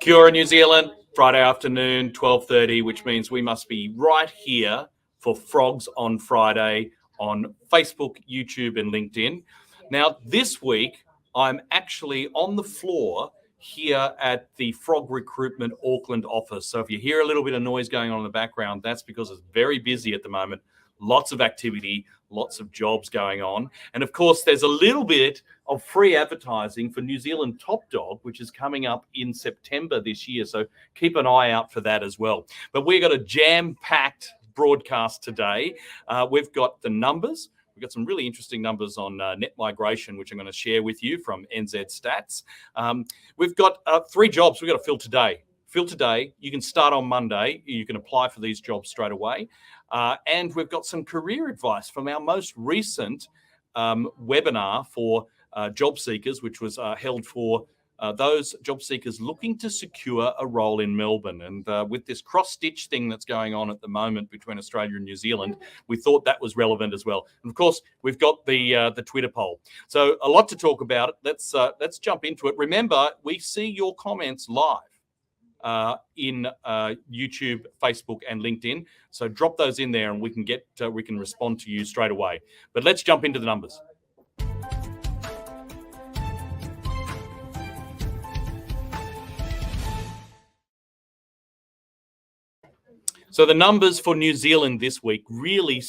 Kia ora, New Zealand, Friday afternoon, 12:30, which means we must be right here for Frogs on Friday on Facebook, YouTube, and LinkedIn. Now, this week, I'm actually on the floor here at the Frog Recruitment Auckland office. So if you hear a little bit of noise going on in the background, that's because it's very busy at the moment. Lots of activity, lots of jobs going on. And of course, there's a little bit of free advertising for New Zealand Top Dog, which is coming up in September this year. So keep an eye out for that as well. But we've got a jam-packed broadcast today. We've got the numbers. We've got some really interesting numbers on net migration, which I'm going to share with you from NZ Stats. We've got 3 jobs we've got to fill today. You can start on Monday. You can apply for these jobs straight away. And we've got some career advice from our most recent webinar for job seekers, which was held for those job seekers looking to secure a role in Melbourne. And with this cross-stitch thing that's going on at the moment between Australia and New Zealand, we thought that was relevant as well. And of course, we've got the Twitter poll. So a lot to talk about. Let's jump into it. Remember, we see your comments live in YouTube, Facebook, and LinkedIn. So drop those in there, and we can respond to you straight away. But let's jump into the numbers. So the numbers for New Zealand this week really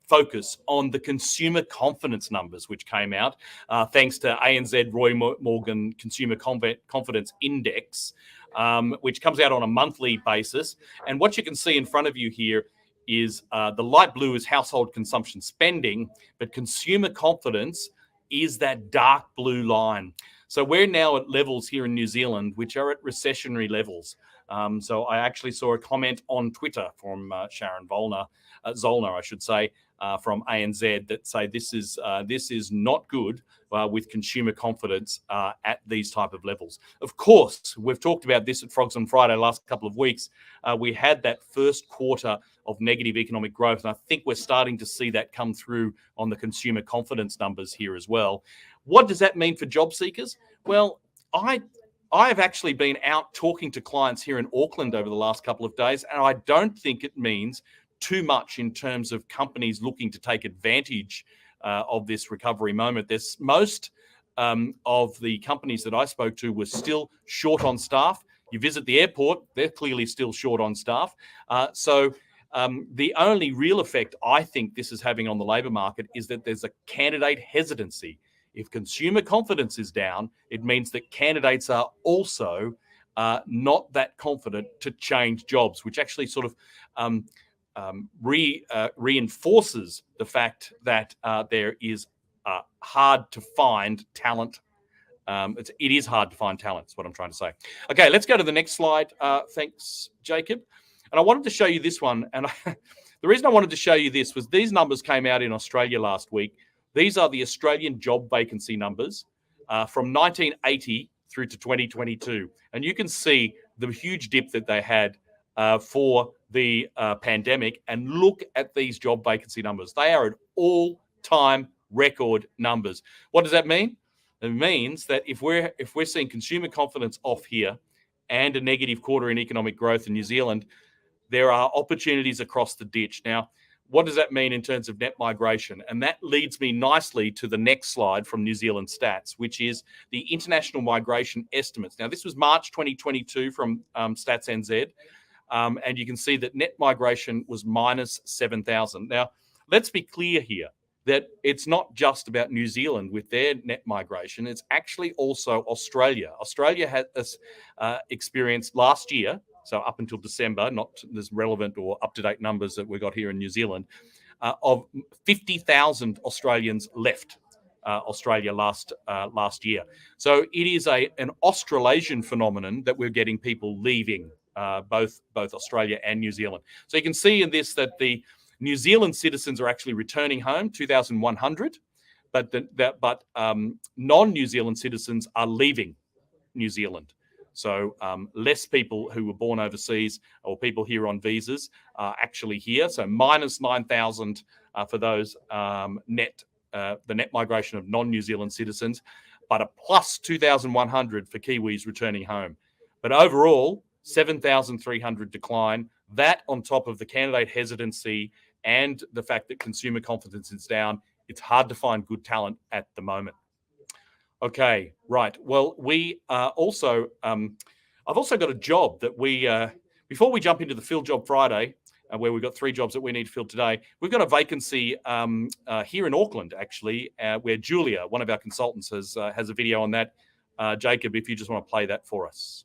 focus on the consumer confidence numbers, which came out thanks to ANZ Roy Morgan Consumer Confidence Index, which comes out on a monthly basis. And what you can see in front of you here is the light blue is household consumption spending, but consumer confidence is that dark blue line. So we're now at levels here in New Zealand, which are at recessionary levels. So I actually saw a comment on Twitter from Sharon Zollner, I should say, from ANZ that say this is not good with consumer confidence at these type of levels. Of course, we've talked about this at Frogs on Friday last couple of weeks. We had that first quarter of negative economic growth, and I think we're starting to see that come through on the consumer confidence numbers here as well. What does that mean for job seekers? Well, I've actually been out talking to clients here in Auckland over the last couple of days, and I don't think it means too much in terms of companies looking to take advantage of this recovery moment. There's most of the companies that I spoke to were still short on staff. You visit the airport, they're clearly still short on staff. So the only real effect I think this is having on the labour market is that there's a candidate hesitancy. If consumer confidence is down, it means that candidates are also not that confident to change jobs, which actually sort of reinforces the fact that there is hard to find talent. It is hard to find talent, is what I'm trying to say. Okay, let's go to the next slide. Thanks, Jacob. And I wanted to show you this one. And the reason I wanted to show you this was these numbers came out in Australia last week. These are the Australian job vacancy numbers from 1980 through to 2022. And you can see the huge dip that they had for the pandemic. And look at these job vacancy numbers. They are at all-time record numbers. What does that mean? It means that if we're seeing consumer confidence off here and a negative quarter in economic growth in New Zealand, there are opportunities across the ditch. Now, what does that mean in terms of net migration? And that leads me nicely to the next slide from New Zealand Stats, which is the international migration estimates. Now, this was March 2022 from Stats NZ, and you can see that net migration was minus 7,000. Now, let's be clear here that it's not just about New Zealand with their net migration. It's actually also Australia. Australia has experienced last year, so up until December, not as relevant or up-to-date numbers that we got here in New Zealand, of 50,000 Australians left Australia last year. So it is an Australasian phenomenon that we're getting people leaving both Australia and New Zealand. So you can see in this that the New Zealand citizens are actually returning home, 2,100, but non-New Zealand citizens are leaving New Zealand. So less people who were born overseas or people here on visas are actually here. So minus 9,000 for those the net migration of non-New Zealand citizens, but a plus 2,100 for Kiwis returning home. But overall, 7,300 decline. That on top of the candidate hesitancy and the fact that consumer confidence is down, it's hard to find good talent at the moment. Okay, right. Well, we also, I've also got a job that we, before we jump into the Fill Job Friday, where we've got 3 jobs that we need to fill today, we've got a vacancy here in Auckland, actually, where Julia, one of our consultants, has a video on that. Jacob, if you just want to play that for us.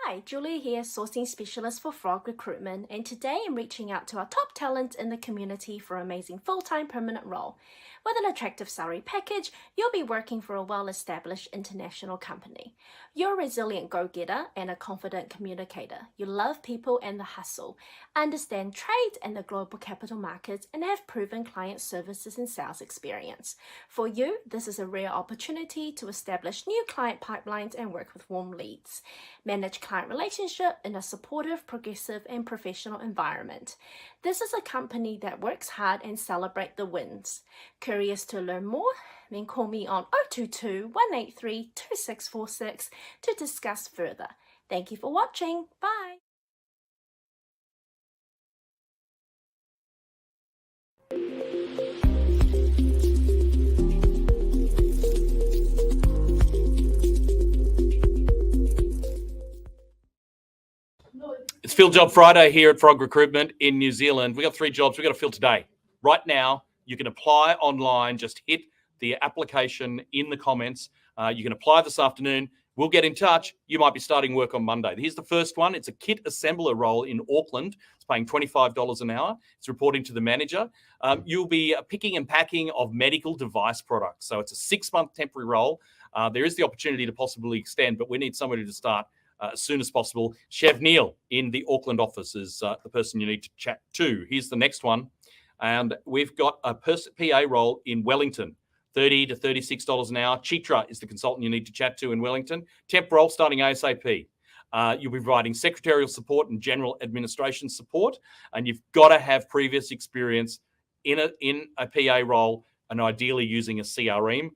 Hi, Julia here, sourcing specialist for Frog Recruitment, and today I'm reaching out to our top talent in the community for an amazing full-time permanent role. With an attractive salary package, you'll be working for a well-established international company. You're a resilient go-getter and a confident communicator. You love people and the hustle, understand trade and the global capital markets, and have proven client services and sales experience. For you, this is a rare opportunity to establish new client pipelines and work with warm leads. Manage client relationship in a supportive, progressive, and professional environment. This is a company that works hard and celebrate the wins. Curious to learn more? Then call me on 022 183 2646 to discuss further. Thank you for watching. Bye. It's Fill Job Friday here at Frog Recruitment in New Zealand. We've got 3 jobs we've got to fill today. Right now, you can apply online. Just hit the application in the comments. You can apply this afternoon. We'll get in touch. You might be starting work on Monday. Here's the first one. It's a kit assembler role in Auckland. It's paying $25 an hour. It's reporting to the manager. You'll be picking and packing of medical device products. So it's a 6-month temporary role. There is the opportunity to possibly extend, but we need somebody to start as soon as possible. Chev Neil in the Auckland office is the person you need to chat to. Here's the next one. And we've got a PA role in Wellington, $30 to $36 an hour. Chitra is the consultant you need to chat to in Wellington. Temp role starting ASAP. You'll be providing secretarial support and general administration support. And you've got to have previous experience in a PA role and ideally using a CRM,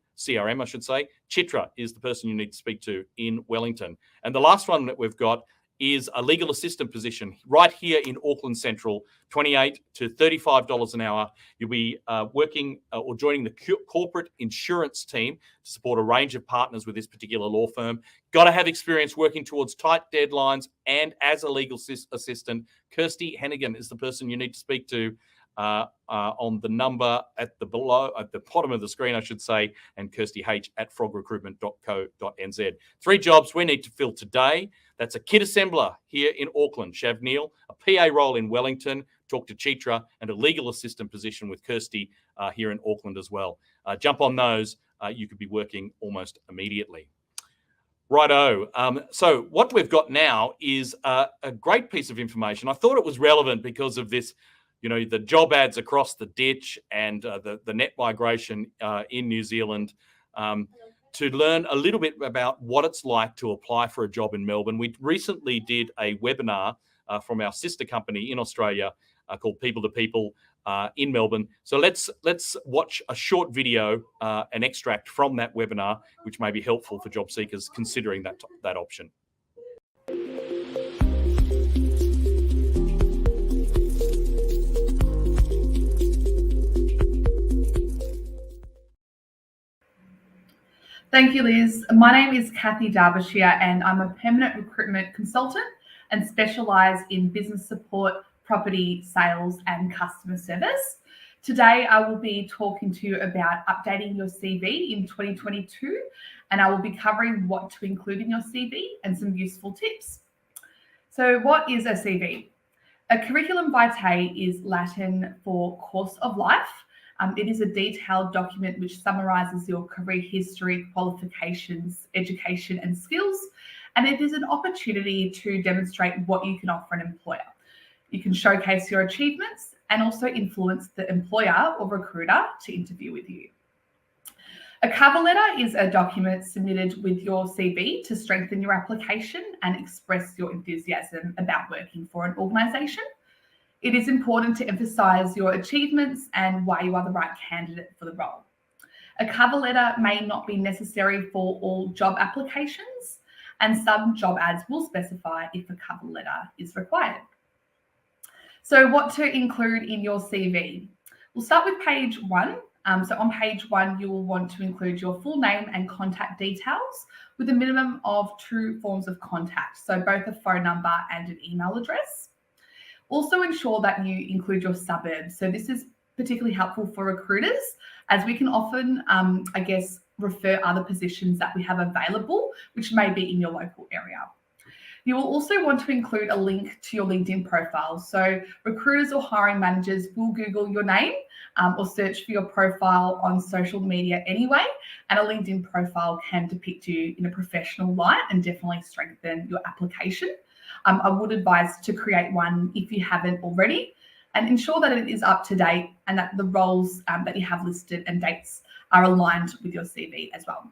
I should say. Chitra is the person you need to speak to in Wellington. And the last one that we've got is a legal assistant position right here in Auckland Central, $28 to $35 an hour. You'll be working or joining the corporate insurance team to support a range of partners with this particular law firm. Got to have experience working towards tight deadlines and as a legal assistant. Kirsty Hennigan is the person you need to speak to on the number at the bottom of the screen, I should say, and Kirsty H at frogrecruitment.co.nz. 3 jobs we need to fill today. That's a kit assembler here in Auckland, Shav Neil, a PA role in Wellington, talk to Chitra, and a legal assistant position with Kirsty here in Auckland as well. Jump on those. You could be working almost immediately. Righto. So what we've got now is a great piece of information. I thought it was relevant because of this, the job ads across the ditch and the net migration in New Zealand, to learn a little bit about what it's like to apply for a job in Melbourne. We recently did a webinar from our sister company in Australia called People to People in Melbourne. So let's watch a short video, an extract from that webinar, which may be helpful for job seekers considering that option. Thank you, Liz. My name is Kathy Derbyshire and I'm a permanent recruitment consultant and specialise in business support, property, sales and customer service. Today, I will be talking to you about updating your CV in 2022, and I will be covering what to include in your CV and some useful tips. So what is a CV? A curriculum vitae is Latin for course of life. It is a detailed document which summarises your career history, qualifications, education and skills, and it is an opportunity to demonstrate what you can offer an employer. You can showcase your achievements and also influence the employer or recruiter to interview with you. A cover letter is a document submitted with your CV to strengthen your application and express your enthusiasm about working for an organisation. It is important to emphasise your achievements and why you are the right candidate for the role. A cover letter may not be necessary for all job applications, and some job ads will specify if a cover letter is required. So what to include in your CV? We'll start with page 1. So on page 1, you will want to include your full name and contact details with a minimum of 2 forms of contact, so both a phone number and an email address. Also ensure that you include your suburb. So this is particularly helpful for recruiters, as we can often, refer other positions that we have available, which may be in your local area. You will also want to include a link to your LinkedIn profile. So recruiters or hiring managers will Google your name or search for your profile on social media anyway, and a LinkedIn profile can depict you in a professional light and definitely strengthen your application. I would advise to create one if you haven't already, and ensure that it is up to date and that the roles that you have listed and dates are aligned with your CV as well.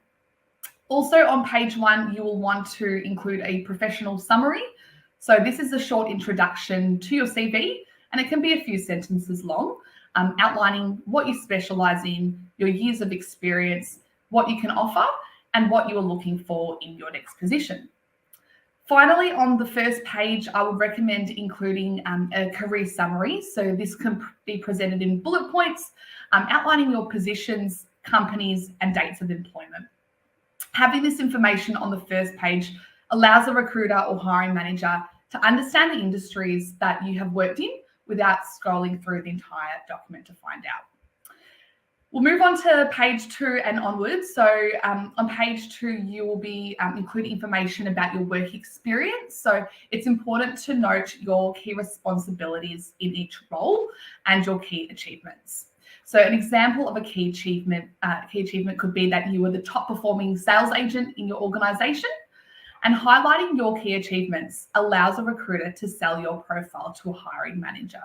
Also on page 1, you will want to include a professional summary. So this is a short introduction to your CV, and it can be a few sentences long, outlining what you specialise in, your years of experience, what you can offer, and what you are looking for in your next position. Finally, on the first page, I would recommend including a career summary. So this can be presented in bullet points, outlining your positions, companies, and dates of employment. Having this information on the first page allows a recruiter or hiring manager to understand the industries that you have worked in without scrolling through the entire document to find out. We'll move on to page 2 and onwards. So on page 2, you will be including information about your work experience. So it's important to note your key responsibilities in each role and your key achievements. So an example of a key achievement could be that you were the top performing sales agent in your organisation, and highlighting your key achievements allows a recruiter to sell your profile to a hiring manager.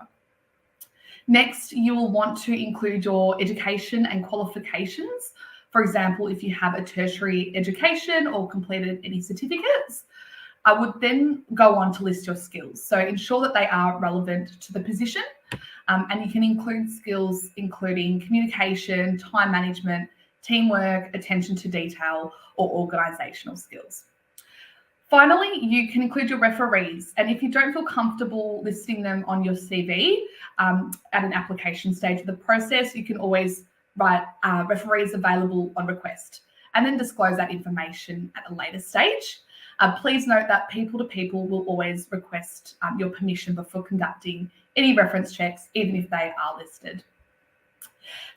Next, you will want to include your education and qualifications. For example, if you have a tertiary education or completed any certificates, I would then go on to list your skills. So ensure that they are relevant to the position, and you can include skills including communication, time management, teamwork, attention to detail, or organisational skills. Finally, you can include your referees, and if you don't feel comfortable listing them on your CV at an application stage of the process, you can always write referees available on request and then disclose that information at a later stage. Please note that people to people will always request your permission before conducting any reference checks, even if they are listed.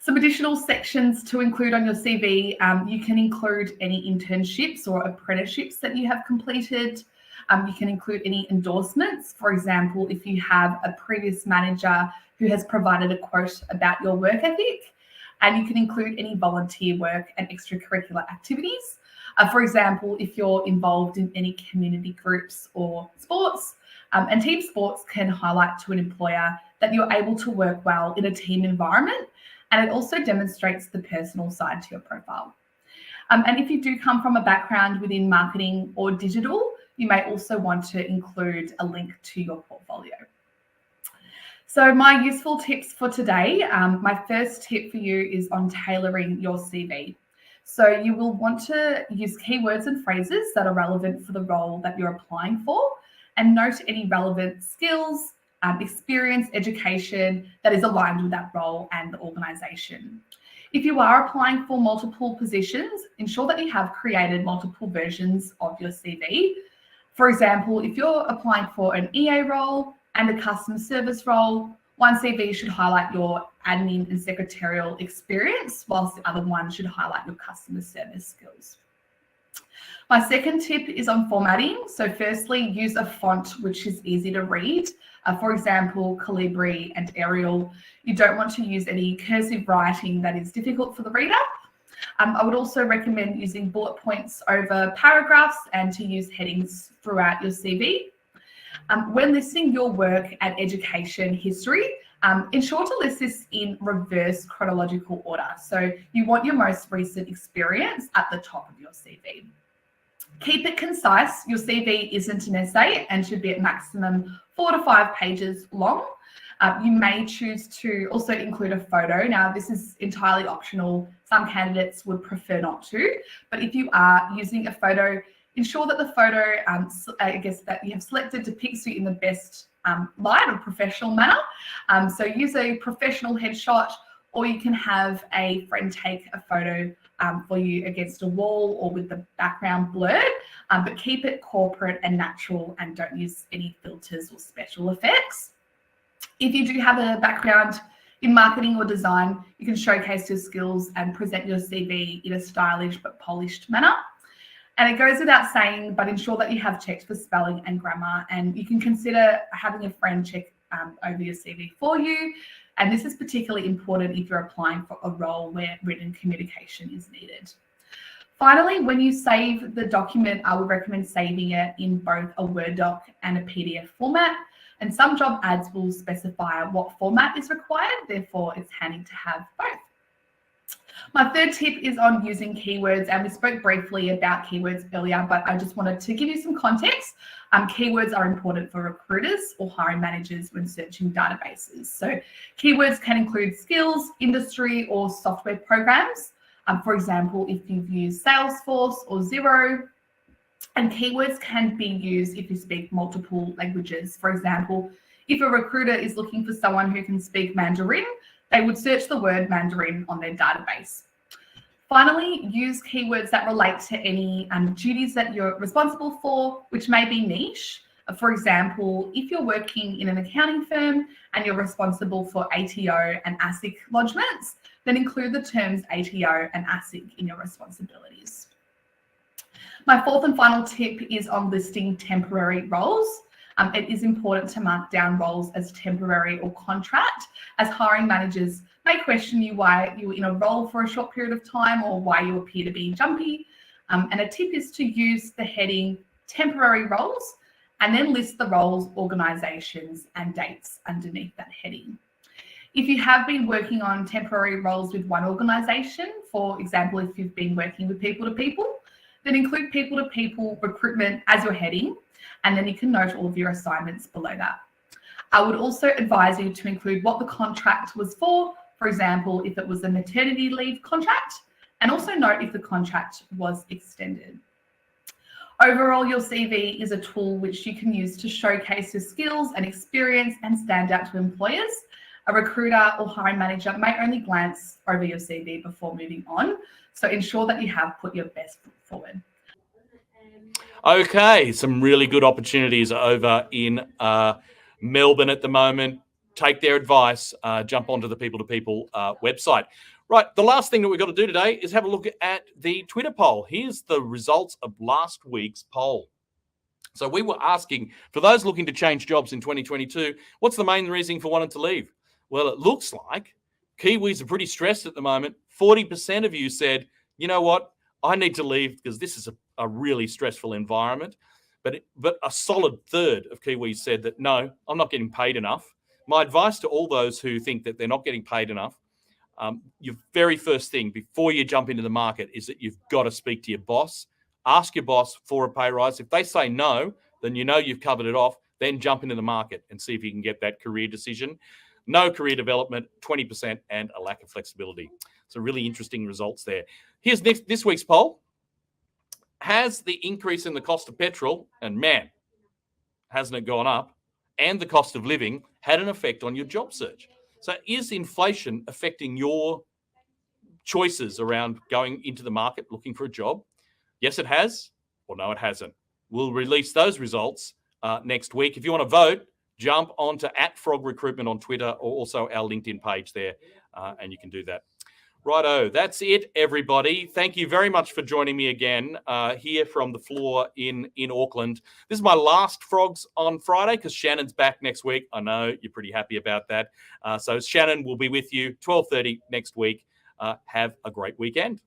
Some additional sections to include on your CV, you can include any internships or apprenticeships that you have completed. You can include any endorsements. For example, if you have a previous manager who has provided a quote about your work ethic, and you can include any volunteer work and extracurricular activities. For example, if you're involved in any community groups or sports, and team sports can highlight to an employer that you're able to work well in a team environment, and it also demonstrates the personal side to your profile. And if you do come from a background within marketing or digital, you may also want to include a link to your portfolio. So my useful tips for today, my first tip for you is on tailoring your CV. So you will want to use keywords and phrases that are relevant for the role that you're applying for, and note any relevant skills, experience, education that is aligned with that role and the organisation. If you are applying for multiple positions, ensure that you have created multiple versions of your CV. For example, if you're applying for an EA role and a customer service role, one CV should highlight your admin and secretarial experience, whilst the other one should highlight your customer service skills. My second tip is on formatting. So firstly, use a font which is easy to read. For example, Calibri and Arial. You don't want to use any cursive writing that is difficult for the reader. I would also recommend using bullet points over paragraphs and to use headings throughout your CV. When listing your work and education history, ensure to list this in reverse chronological order. So you want your most recent experience at the top of your CV. Keep it concise. Your CV isn't an essay and should be at maximum 4 to 5 pages long. You may choose to also include a photo. Now, this is entirely optional. Some candidates would prefer not to, but if you are using a photo, ensure that the photo, that you have selected depicts you in the best light or professional manner. So use a professional headshot, or you can have a friend take a photo for you against a wall or with the background blurred, but keep it corporate and natural and don't use any filters or special effects. If you do have a background in marketing or design, you can showcase your skills and present your CV in a stylish but polished manner. And it goes without saying, but ensure that you have checked for spelling and grammar, and you can consider having a friend check over your CV for you. And this is particularly important if you're applying for a role where written communication is needed. Finally, when you save the document, I would recommend saving it in both a Word doc and a PDF format. And some job ads will specify what format is required, therefore it's handy to have both. My third tip is on using keywords, and we spoke briefly about keywords earlier, but I just wanted to give you some context. Keywords are important for recruiters or hiring managers when searching databases. So keywords can include skills, industry, or software programs. For example, if you've used Salesforce or Xero, and keywords can be used if you speak multiple languages. For example, if a recruiter is looking for someone who can speak Mandarin, they would search the word Mandarin on their database. Finally, use keywords that relate to any duties that you're responsible for, which may be niche. For example, if you're working in an accounting firm and you're responsible for ATO and ASIC lodgements, then include the terms ATO and ASIC in your responsibilities. My fourth and final tip is on listing temporary roles. It is important to mark down roles as temporary or contract, as hiring managers may question you why you were in a role for a short period of time or why you appear to be jumpy. And a tip is to use the heading temporary roles and then list the roles, organisations and dates underneath that heading. If you have been working on temporary roles with one organisation, for example, if you've been working with people to people, then include people to people recruitment as your heading, and then you can note all of your assignments below that. I would also advise you to include what the contract was for example, if it was a maternity leave contract, and also note if the contract was extended. Overall, your CV is a tool which you can use to showcase your skills and experience and stand out to employers. A recruiter or hiring manager may only glance over your CV before moving on, so ensure that you have put your best foot forward. Okay, some really good opportunities over in Melbourne at the moment. Take their advice, jump onto the people-to-people website. Right, the last thing that we've got to do today is have a look at the Twitter poll. Here's the results of last week's poll. So we were asking, for those looking to change jobs in 2022, what's the main reason for wanting to leave? Well, it looks like Kiwis are pretty stressed at the moment. 40% of you said, you know what, I need to leave because this is a really stressful environment. But a solid third of Kiwis said that, no, I'm not getting paid enough. My advice to all those who think that they're not getting paid enough, your very first thing before you jump into the market is that you've got to speak to your boss. Ask your boss for a pay rise. If they say no, then you know you've covered it off. Then jump into the market and see if you can get that career decision. No career development, 20%, and a lack of flexibility. So really interesting results there. Here's this week's poll. Has the increase in the cost of petrol, and man, hasn't it gone up, and the cost of living had an effect on your job search? So is inflation affecting your choices around going into the market looking for a job? Yes, it has, or no, it hasn't. We'll release those results next week. If you want to vote, jump onto @FrogRecruitment on Twitter or also our LinkedIn page there, and you can do that. Righto, that's it, everybody. Thank you very much for joining me again here from the floor in Auckland. This is my last Frogs on Friday because Shannon's back next week. I know you're pretty happy about that. So Shannon will be with you 12:30 next week. Have a great weekend.